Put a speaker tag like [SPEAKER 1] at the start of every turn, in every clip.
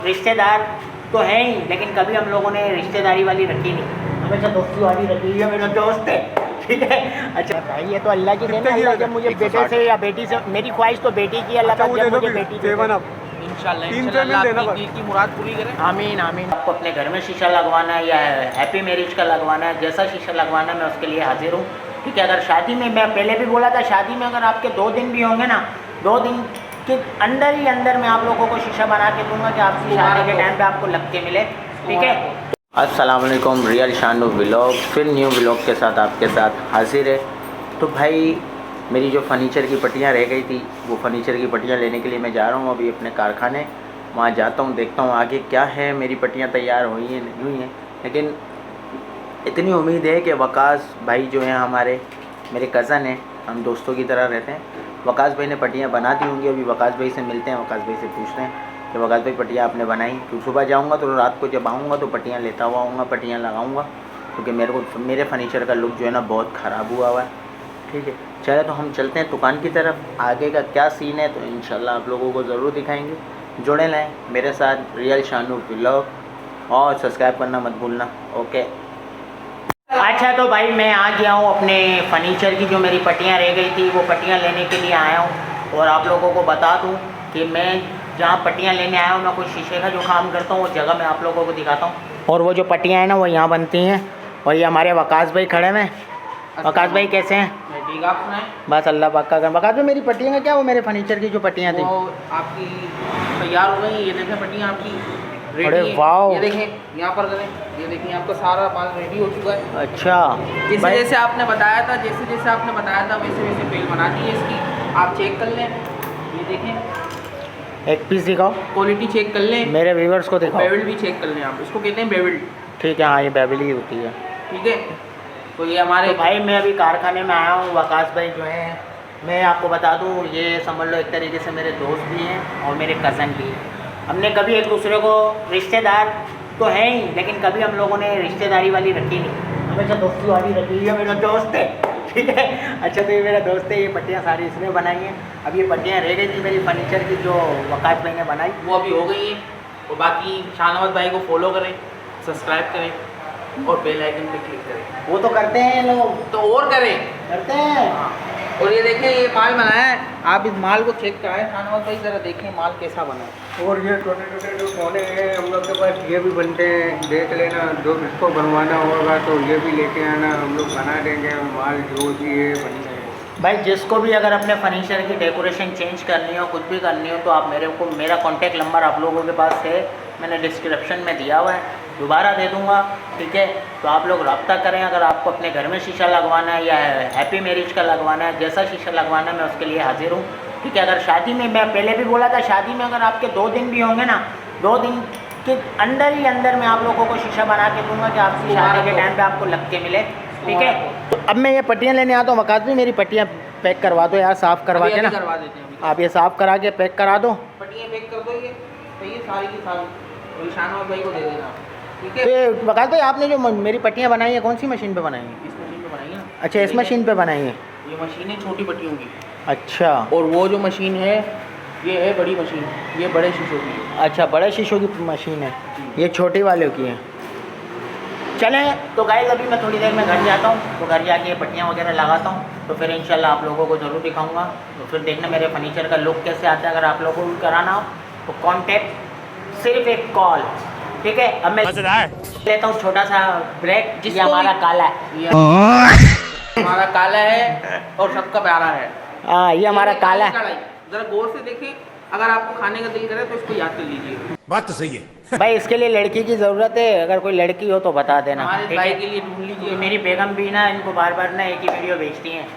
[SPEAKER 1] रिश्तेदार तो है ही, लेकिन कभी हम लोगों ने रिश्तेदारी वाली रखी नहीं, हमेशा दोस्ती वाली रखी है। मेरा दोस्त है, ठीक है। अच्छा भाई, ये तो अल्लाह की देन है। अल्लाह जब मुझे बेटे से या बेटी से, मेरी ख्वाहिश तो बेटी की, अल्लाह जब मुझे बेटी दे इंशाल्लाह की मुराद पूरी करे। आमीन आमीन। आपको अपने घर में शीशा लगवाना है या हैप्पी मैरिज का लगवाना है, जैसा शीशा लगवाना है मैं उसके लिए हाजिर हूँ, ठीक है। अगर शादी में, मैं पहले भी बोला था, शादी में अगर आपके 2 दिन भी होंगे ना, 2 दिन के अंदर ही अंदर मैं आप लोगों को शीशा बना के दूंगा कि आपकी शादी के टाइम पे आपको लग के मिले, ठीक है। अस्सलाम वालेकुम, रियल शानू व्लॉग फिर न्यू व्लॉग के साथ आपके साथ हाजिर है। तो भाई, मेरी जो फर्नीचर की पट्टियाँ रह गई थी, वो फर्नीचर की पट्टियाँ लेने के लिए मैं जा रहा हूँ अभी अपने कारखाने। वहाँ जाता हूँ, देखता हूँ आगे क्या है। मेरी पट्टियाँ तैयार हुई हैं नहीं हुई हैं, लेकिन इतनी उम्मीद है कि वकास भाई जो हैं हमारे, मेरे कज़न हैं, हम दोस्तों की तरह रहते हैं। वकास भाई ने पट्टियाँ बना दी होंगी। अभी वकास भाई से मिलते हैं, वकास भाई से पूछते हैं कि वकास भाई पट्टियाँ आपने बनाई। तो सुबह जाऊँगा तो रात को जब आऊँगा तो पट्टियाँ लेता हुआ आऊँगा, पट्टियाँ लगाऊँगा, क्योंकि मेरे फर्नीचर का लुक जो है ना बहुत ख़राब हुआ हुआ है, ठीक है। चले तो हम चलते हैं दुकान की तरफ। आगे का क्या सीन है तो इंशाल्लाह आप लोगों को ज़रूर दिखाएंगे। जुड़े रहें मेरे साथ, रियल शानू व्लॉग, और सब्सक्राइब करना मत भूलना, ओके। अच्छा, तो भाई मैं आ गया हूँ अपने फर्नीचर की, जो मेरी पट्टियाँ रह गई थी वो पट्टियाँ लेने के लिए आया हूँ। और आप लोगों को बता दूँ कि मैं जहाँ पट्टियाँ लेने आया हूँ, मैं कुछ शीशे का जो काम करता हूँ वो जगह मैं आप लोगों को दिखाता हूँ। और वो जो पट्टियाँ हैं ना, वो यहाँ बनती हैं। और ये हमारे वकास भाई खड़े हैं। वकास भाई कैसे हैं?
[SPEAKER 2] ठीक, आप सुनाएं।
[SPEAKER 1] बस अल्लाह पाक का करम। वकास भाई, मेरी पट्टियाँ का क्या, वो मेरे फर्नीचर की जो पट्टियाँ थी
[SPEAKER 2] वो आपकी तैयार हो गई। ये देखें पट्टियाँ आपकी रेडी।
[SPEAKER 1] अरे वाह,
[SPEAKER 2] ये देखें यहाँ पर करें, ये देखिए आपका सारा माल रेडी हो चुका है।
[SPEAKER 1] अच्छा,
[SPEAKER 2] जैसे जैसे आपने बताया था, वैसे वैसे बेल बना दी है इसकी। आप चेक कर लें, ये देखें,
[SPEAKER 1] एक पीस दिखाओ,
[SPEAKER 2] क्वालिटी चेक कर लें,
[SPEAKER 1] मेरे व्यूवर्स को दिखाओ।
[SPEAKER 2] बेवल्ड भी चेक कर लें, आप इसको कहते हैं बेवल्ड,
[SPEAKER 1] ठीक है। हाँ, ये बेबल ही होती है,
[SPEAKER 2] ठीक है। तो ये हमारे
[SPEAKER 1] तो भाई मैं अभी कारखाने में आया हूँ। वकास भाई जो हैं, मैं आपको बता दूँ, ये समझ लो एक तरीके से मेरे दोस्त भी हैं और मेरे कज़न भी हैं। हमने कभी एक दूसरे को, रिश्तेदार तो है ही, लेकिन कभी हम लोगों ने रिश्तेदारी वाली रखी नहीं, हमेशा दोस्ती वाली रखी है। मेरा दोस्त है, ठीक है। अच्छा, तो ये मेरा दोस्त है। ये पट्टियाँ सारी इसने बनाई हैं। अब ये पट्टियाँ रह गई थी मेरी फर्नीचर की, जो वकास भाई ने बनाई,
[SPEAKER 2] वो अभी हो गई है। और बाकी शाहनवाज भाई को फॉलो करें, सब्सक्राइब करें और बेल आइकन पे क्लिक करें।
[SPEAKER 1] वो तो करते हैं लोग,
[SPEAKER 2] तो और करें,
[SPEAKER 1] करते हैं।
[SPEAKER 2] हाँ। और ये देखें, ये माल बनाया है, आप इस माल को चेक कराएं। शाहनवाज भाई ज़रा देखें माल कैसा बना है।
[SPEAKER 3] और ये छोटे छोटे जो कोने हैं हम लोग के पास, ये भी बनते हैं, देख लेना। जो इसको बनवाना होगा तो ये भी लेके आना, हम लोग बना देंगे। माल जो भी है बन जाएगा।
[SPEAKER 1] भाई, जिसको भी अगर अपने फर्नीचर की डेकोरेशन चेंज करनी हो, कुछ भी करनी हो, तो आप मेरा कॉन्टैक्ट नंबर आप लोगों के पास है, मैंने डिस्क्रिप्शन में दिया हुआ है, दोबारा दे दूंगा, ठीक है। तो आप लोग रब्ता करें। अगर आपको अपने घर में शीशा लगवाना है या हैप्पी मैरिज का लगवाना है, जैसा शीशा लगवाना है मैं उसके लिए हाजिर हूँ, ठीक है। अगर शादी में, मैं पहले भी बोला था, शादी में अगर आपके 2 दिन भी होंगे ना, 2 दिन के अंदर ही अंदर मैं आप लोगों को शीशा बना के दूंगा कि आपकी शादी के टाइम पे आपको लग के मिले, ठीक है। तो अब मैं ये पट्टियाँ लेने आता हूँ। वकास भी मेरी पट्टियाँ पैक करवा दो यार, साफ़ करवा के ना।
[SPEAKER 2] करवा देते हैं अभी।
[SPEAKER 1] आप ये साफ़ करा के पैक करा दो।
[SPEAKER 2] पट्टियाँ पैक कर दो, ये तो ये सारी की सारी और शाहनवाज भाई को दे देना, ठीक है।
[SPEAKER 1] तो वकास भाई, आपने जो मेरी पट्टियाँ बनाई हैं, कौन सी मशीन पे बनाई हैं?
[SPEAKER 2] इस मशीन पे बनाई है ना।
[SPEAKER 1] अच्छा, इस मशीन पे बनाई है।
[SPEAKER 2] ये मशीन है छोटी पट्टियों की,
[SPEAKER 1] अच्छा।
[SPEAKER 2] और वो जो मशीन है ये है बड़ी मशीन, ये बड़े शीशों की है।
[SPEAKER 1] अच्छा, बड़े शीशों की मशीन है, ये छोटी वालों की है। चलें तो गाइस, अभी मैं थोड़ी देर में घर जाता हूँ, तो घर जाके पट्टियाँ वगैरह लगाता हूँ, तो फिर इंशाल्लाह आप लोगों को ज़रूर दिखाऊंगा। तो फिर देखना मेरे फर्नीचर का लुक कैसे आता है। अगर आप लोगों को भी कराना हो तो कॉन्टैक्ट, सिर्फ एक कॉल, ठीक है। अब मैं लेता हूँ छोटा सा ब्रेक। ये हमारा काला है,
[SPEAKER 2] हमारा काला है और सबका प्यारा है।
[SPEAKER 1] हाँ, ये हमारा काला है।
[SPEAKER 2] जरा गौर से देखें, अगर आपको खाने का दिल करे तो इसको याद कर लीजिए।
[SPEAKER 3] बात तो सही है
[SPEAKER 1] भाई, इसके लिए लड़की की ज़रूरत है। अगर कोई लड़की हो तो बता देना,
[SPEAKER 2] हमारे
[SPEAKER 1] ठीक
[SPEAKER 2] भाई
[SPEAKER 1] है?
[SPEAKER 2] के लिए ढूंढ लीजिए।
[SPEAKER 1] मेरी बेगम भी ना, इनको बार बार ना एक ही वीडियो भेजती हैं,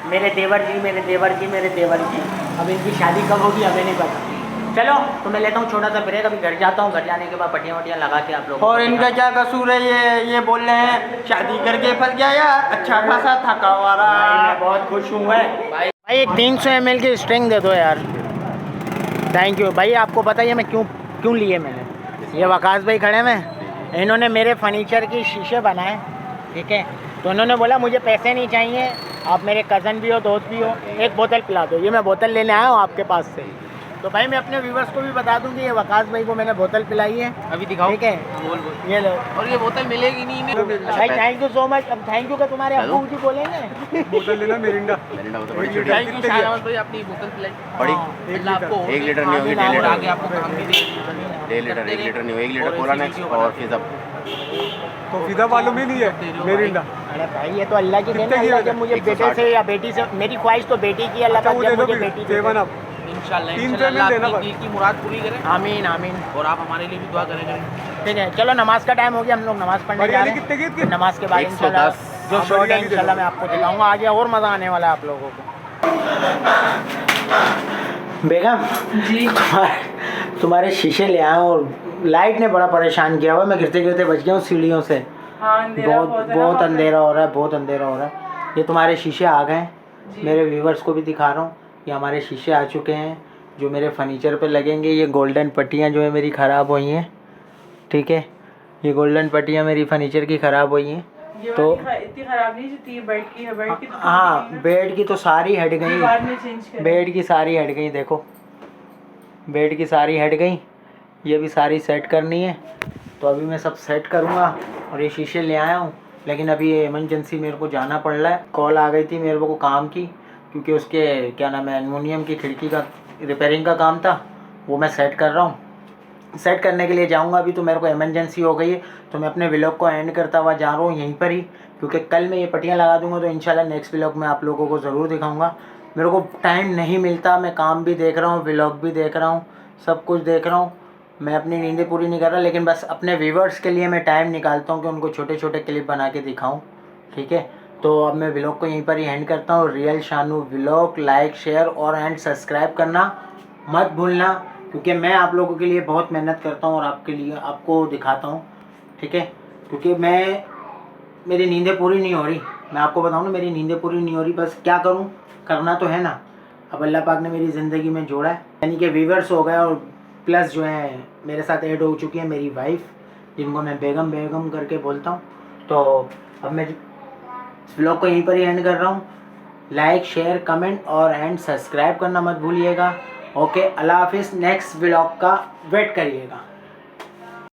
[SPEAKER 1] मेरे देवर जी, मेरे देवर जी, मेरे देवर जी। अब इनकी शादी कब होगी हमें नहीं पता। चलो, तो मैं लेता हूँ छोटा सा ब्रेक, अभी घर जाता हूँ। घर जाने के बाद पट्टियाँ वट्टियाँ लगा के आप लोग।
[SPEAKER 2] और इनका क्या कसूर है? ये बोल रहे हैं शादी करके फंस गया यार, अच्छा खासा थका हुआ रहा।
[SPEAKER 1] मैं बहुत खुश हूँ भाई। एक 300 ml की स्ट्रिंग दे दो यार। थैंक यू भाई। आपको पता है मैं क्यों लिए मैंने? ये वकास भाई खड़े में, इन्होंने मेरे फर्नीचर की शीशे बनाए, ठीक है। तो उन्होंने बोला मुझे पैसे नहीं चाहिए, आप मेरे कज़न भी हो, दोस्त भी हो, एक बोतल पिला दो। ये मैं बोतल लेने आया हूँ आपके पास से, तो भाई मैं अपने व्यूवर्स को भी बता दूं कि ये वकास भाई को मैंने बोतल पिलाई है।
[SPEAKER 2] अभी दिखाओ।
[SPEAKER 1] ठीक है,
[SPEAKER 2] बोल बोल।
[SPEAKER 1] ये लो।
[SPEAKER 2] और ये बोतल मिलेगी नहीं इन्हें।
[SPEAKER 1] भाई थैंक यू सो मच। अब थैंक यू का तुम्हारे अब्बू जी बोलेंगे।
[SPEAKER 3] बोतल लेना मिरिंडा।
[SPEAKER 4] मिरिंडा तो बड़ी छोटी
[SPEAKER 2] थैंक यू शाहनवाज भाई, अपनी बोतल पिलाई।
[SPEAKER 4] बड़ी
[SPEAKER 2] अल्लाह आपको
[SPEAKER 4] 1 लीटर नहीं होगी, 1.5 लीटर
[SPEAKER 2] आगे आपको काम भी दे।
[SPEAKER 4] 1.5 लीटर, 1 लीटर नहीं हो, 1 लीटर कोला नेक्स्ट और फिजअप।
[SPEAKER 3] तो फिजा वालों में नहीं है मिरिंडा।
[SPEAKER 1] अरे भाई ये तो अल्लाह की देन है। अल्लाह जब मुझे
[SPEAKER 4] 160
[SPEAKER 1] बेटे से या बेटी से, मेरी ख्वाहिश तो बेटी की, अल्लाह पाक जब मुझे बेटी दे।
[SPEAKER 3] सेवन अप
[SPEAKER 2] इंशाल्लाह
[SPEAKER 3] 3
[SPEAKER 2] इंशाल्लाह
[SPEAKER 3] पेमेंट देना
[SPEAKER 2] आपकी दिल की मुराद पूरी करें।
[SPEAKER 1] आमीन आमीन।
[SPEAKER 2] और आप हमारे लिए भी दुआ करेंगे।
[SPEAKER 1] ठीक है, चलो नमाज का टाइम हो गया, हम लोग नमाज पढ़ने जा रहे हैं।
[SPEAKER 3] कितने
[SPEAKER 1] फिर नमाज के बाद
[SPEAKER 4] 110
[SPEAKER 1] इंशाल्लाह जो शॉर्ट है
[SPEAKER 3] बढ़िया
[SPEAKER 1] इंशाल्लाह मैं आपको दिखाऊंगा। आगे और मज़ा आने वाला है आप लोगों को। बेगम
[SPEAKER 2] जी
[SPEAKER 1] तुम्हारे शीशे ले आए और लाइट ने बड़ा परेशान किया हुआ। मैं गिरते गिरते बच गया हूँ सीढ़ियों से। बहुत अंधेरा हो रहा है, बहुत अंधेरा हो रहा है। ये तुम्हारे शीशे आ गए हैं। मेरे व्यूवर्स को भी दिखा रहा हूँ, ये हमारे शीशे आ चुके हैं जो मेरे फर्नीचर पे लगेंगे। ये गोल्डन पट्टियाँ जो है मेरी ख़राब हुई हैं। ठीक है, ये गोल्डन पट्टियाँ मेरी फर्नीचर की ख़राब हुई हैं। तो
[SPEAKER 5] इतनी खराब नहीं थी, बेड की है, बेड की तो
[SPEAKER 1] हाँ, बेड की तो सारी हट गई।
[SPEAKER 5] बाद में चेंज करें।
[SPEAKER 1] बेड की सारी हट गई, देखो बेड की सारी हट गई। ये भी सारी सेट करनी है, तो अभी मैं सब सेट करूँगा। और ये शीशे ले आया हूँ, लेकिन अभी ये इमरजेंसी मेरे को जाना पड़ रहा है। कॉल आ गई थी मेरे को काम की, क्योंकि उसके क्या नाम है, एलुमिनियम की खिड़की का रिपेयरिंग का काम था, वो मैं सेट कर रहा हूँ। सेट करने के लिए जाऊँगा अभी, तो मेरे को इमरजेंसी हो गई है। तो मैं अपने व्लॉग को एंड करता हुआ जा रहा हूँ यहीं पर ही, क्योंकि कल मैं ये पट्टियाँ लगा दूँगा तो इंशाल्लाह नेक्स्ट व्लॉग में आप लोगों को ज़रूर दिखाऊँगा। मेरे को टाइम नहीं मिलता, मैं काम भी देख रहा हूँ, व्लॉग भी देख रहा हूँ, सब कुछ देख रहा हूँ। मैं अपनी नींदें पूरी नहीं कर रहा, लेकिन बस अपने व्यूवर्स के लिए मैं टाइम निकालता हूँ कि उनको छोटे छोटे क्लिप बना के दिखाऊँ। ठीक है, तो अब मैं व्लॉग को यहीं पर ही एंड करता हूँ। Real Shanu vlog like share और एंड सब्सक्राइब करना मत भूलना, क्योंकि मैं आप लोगों के लिए बहुत मेहनत करता हूँ और आपके लिए आपको दिखाता हूँ। ठीक है, क्योंकि मेरी नींदें पूरी नहीं हो रही। मैं आपको बताऊँ ना, मेरी नींदें पूरी नहीं हो रही, बस क्या करूँ, करना तो है ना। अब अल्लाह पाक ने मेरी ज़िंदगी में जोड़ा है, यानी कि व्यूवर्स हो गए, और प्लस जो है मेरे साथ ऐड हो चुकी है मेरी वाइफ, जिनको मैं बेगम बेगम करके बोलता हूँ। तो अब मैं इस व्लॉग को यहीं पर ही एंड कर रहा हूँ। लाइक शेयर कमेंट और एंड सब्सक्राइब करना मत भूलिएगा। ओके, अल्लाह हाफिज़। नेक्स्ट व्लॉग का वेट करिएगा।